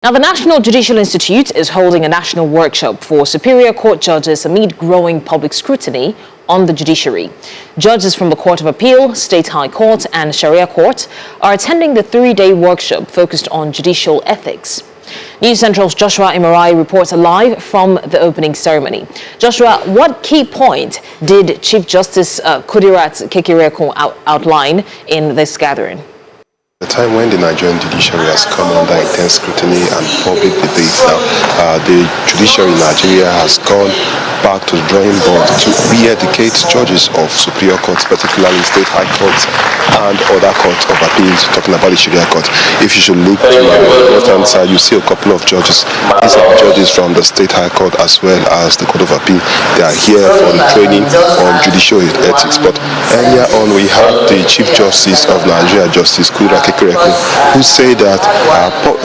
Now, the National Judicial Institute is holding a national workshop for Superior Court judges amid growing public scrutiny on the judiciary. Judges from the Court of Appeal, State High Court and Sharia Courts are attending the three-day workshop focused on judicial ethics. News Central's Joshua Imarayi reports live from the opening ceremony. Joshua, what key point did Chief Justice Kudirat Kekere-Ekun outline in this gathering? The time when the Nigerian judiciary has come under intense scrutiny and public debate now, the judiciary in Nigeria has gone back to the drawing board to re-educate judges of superior courts, particularly state high courts and other courts of appeals, talking about the Sharia Courts. If you should look to the left-hand side, you see a couple of judges. These are judges from the state high court as well as the Court of Appeal. They are here for the training on judicial ethics. But earlier on, we had the Chief Justice of Nigeria, Justice Kudirat Kekere-Ekun, who said that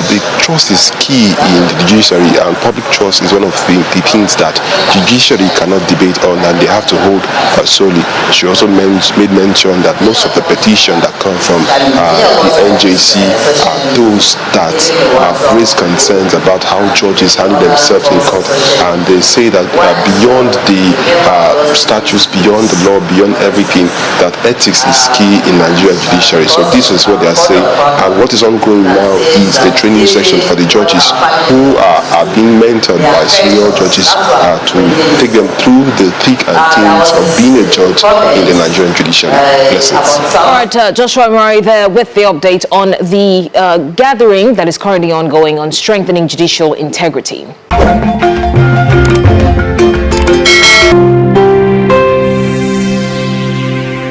the trust is key in the judiciary, and public trust is one of the things that judiciary cannot debate on, and they have to hold solely. She also made mention that most of the petitions that come from the NJC are those that have raised concerns about how judges handle themselves in court, and they say that beyond the statutes, beyond the law, beyond everything, that ethics is key in Nigerian judiciary. So this is what they are saying, and what is ongoing now is the training section for the judges who are being mentored by senior judges to take them through the thick and thins of being a judge in the Nigerian judiciary. Blessings. All right, Joshua Imarayi there with the update on the gathering that is currently ongoing on strengthening judicial integrity.